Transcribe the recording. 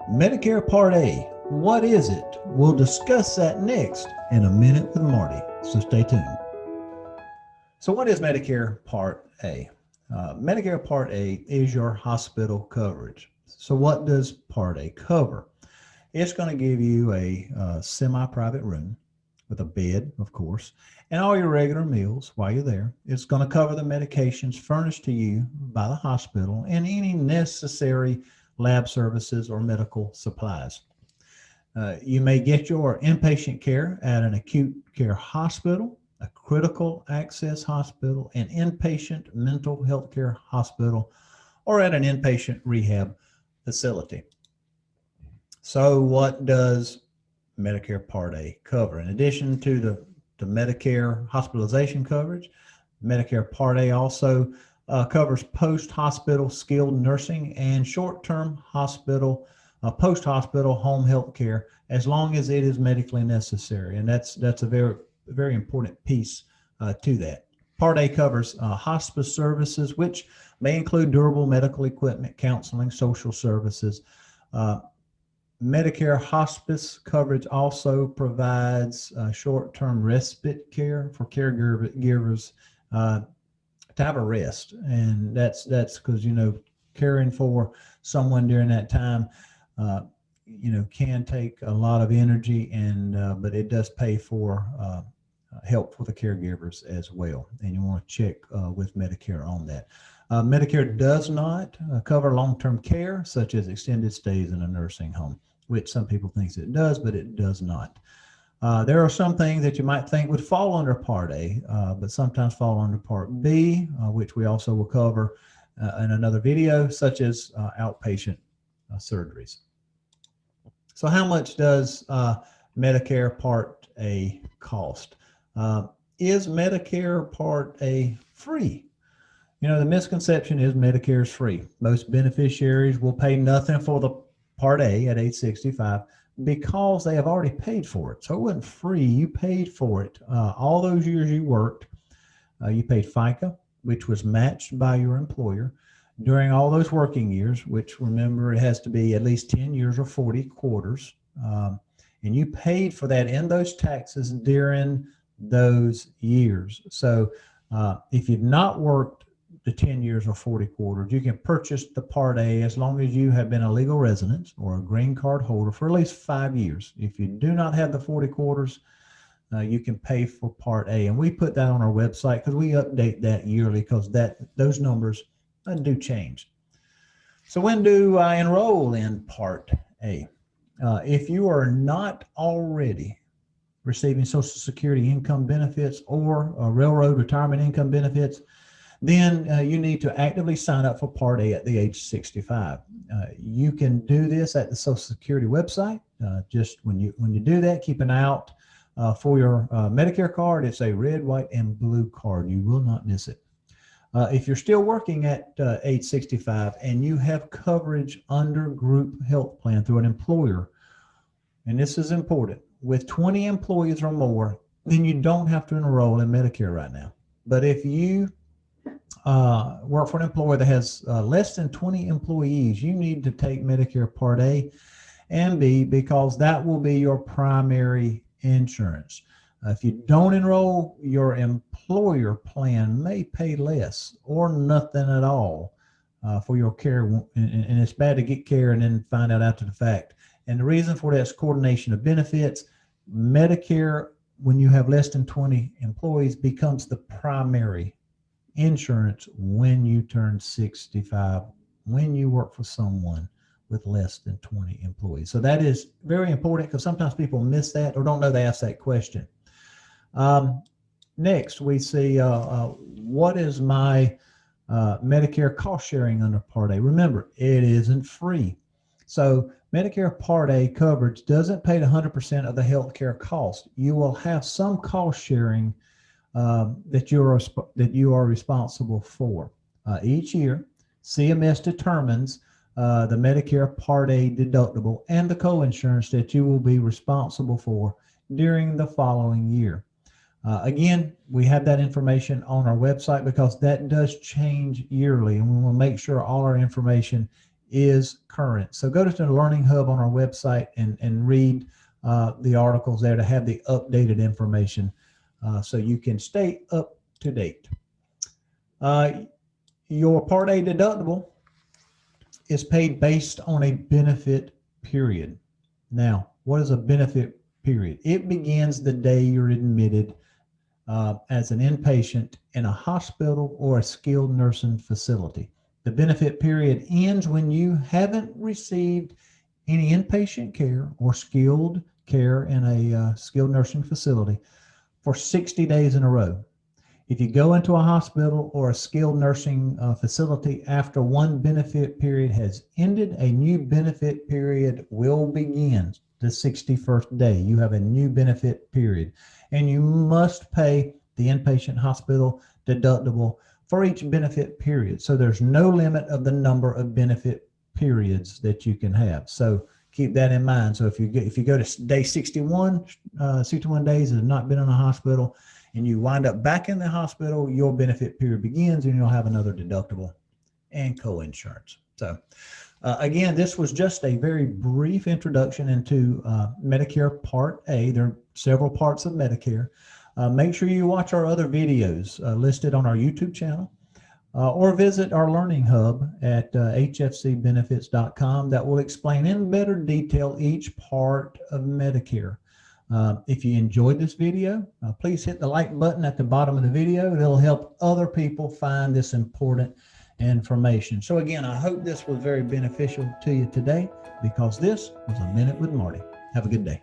Medicare Part A, what is it? We'll discuss that next in a minute with Marty, so stay tuned. So, what is Medicare Part A? Medicare Part A is your hospital coverage. So, what does Part A cover? It's going to give you a semi private room with a bed, of course, and all your regular meals while you're there. It's going to cover the medications furnished to you by the hospital and any necessary lab services or medical supplies. You may get your inpatient care at an acute care hospital, a critical access hospital, an inpatient mental health care hospital, or at an inpatient rehab facility. So, what does Medicare Part A cover? In addition to the Medicare hospitalization coverage, Medicare Part A also covers post-hospital skilled nursing and short-term hospital, post-hospital home health care, as long as it is medically necessary. And that's a very important piece to that. Part A covers hospice services, which may include durable medical equipment, counseling, social services. Medicare hospice coverage also provides short-term respite care for caregivers to have a rest, and that's because caring for someone during that time can take a lot of energy, and but it does pay for help for the caregivers as well, and you want to check with Medicare on that. Medicare does not cover long-term care such as extended stays in a nursing home, which some people think it does, but it does not. There are some things that you might think would fall under Part A, but sometimes fall under Part B, which we also will cover in another video, such as outpatient surgeries. So how much does Medicare Part A cost? Is Medicare Part A free? The misconception is Medicare is free. Most beneficiaries will pay nothing for the Part A at age 65 because they have already paid for it. So it wasn't free. You paid for it. All those years you worked, you paid FICA, which was matched by your employer during all those working years, which, remember, it has to be at least 10 years or 40 quarters. And you paid for that in those taxes during those years. So if you've not worked the 10 years or 40 quarters, you can purchase the Part A as long as you have been a legal resident or a green card holder for at least 5 years. If you do not have the 40 quarters, you can pay for Part A. And we put that on our website because we update that yearly, because those numbers do change. So when do I enroll in Part A? If you are not already receiving Social Security income benefits or railroad retirement income benefits, then you need to actively sign up for Part A at the age 65. You can do this at the Social Security website. Just when you do that, keep an eye out for your Medicare card. It's a red, white, and blue card. You will not miss it. If you're still working at age 65 and you have coverage under group health plan through an employer, and this is important, with 20 employees or more, then you don't have to enroll in Medicare right now. But if you work for an employer that has less than 20 employees, you need to take Medicare Part A and B, because that will be your primary insurance. If you don't enroll, your employer plan may pay less or nothing at all for your care, and it's bad to get care and then find out after the fact. And the reason for that is coordination of benefits. Medicare, when you have less than 20 employees, becomes the primary insurance when you turn 65, when you work for someone with less than 20 employees. So that is very important, because sometimes people miss that or don't know they ask that question. Next, we see what is my Medicare cost sharing under Part A. Remember, it isn't free. So Medicare Part A coverage doesn't pay 100% of the healthcare cost. You will have some cost sharing that you are responsible for. Each year, CMS determines the Medicare Part A deductible and the coinsurance that you will be responsible for during the following year. Again, we have that information on our website because that does change yearly, and we will make sure all our information is current. So go to the Learning Hub on our website and read the articles there to have the updated information so you can stay up to date. Your Part A deductible is paid based on a benefit period. Now, what is a benefit period? It begins the day you're admitted as an inpatient in a hospital or a skilled nursing facility. The benefit period ends when you haven't received any inpatient care or skilled care in a skilled nursing facility for 60 days in a row. If you go into a hospital or a skilled nursing facility after one benefit period has ended, a new benefit period will begin the 61st day. You have a new benefit period, and you must pay the inpatient hospital deductible for each benefit period. So there's no limit of the number of benefit periods that you can have. So keep that in mind. So if you go to day 61 days and have not been in a hospital, and you wind up back in the hospital, your benefit period begins and you'll have another deductible and co-insurance. So again, this was just a very brief introduction into Medicare Part A. There are several parts of Medicare. Make sure you watch our other videos listed on our YouTube channel or visit our Learning Hub at hfcbenefits.com that will explain in better detail each part of Medicare. If you enjoyed this video, please hit the like button at the bottom of the video. It'll help other people find this important information. So again, I hope this was very beneficial to you today, because this was A Minute with Marty. Have a good day.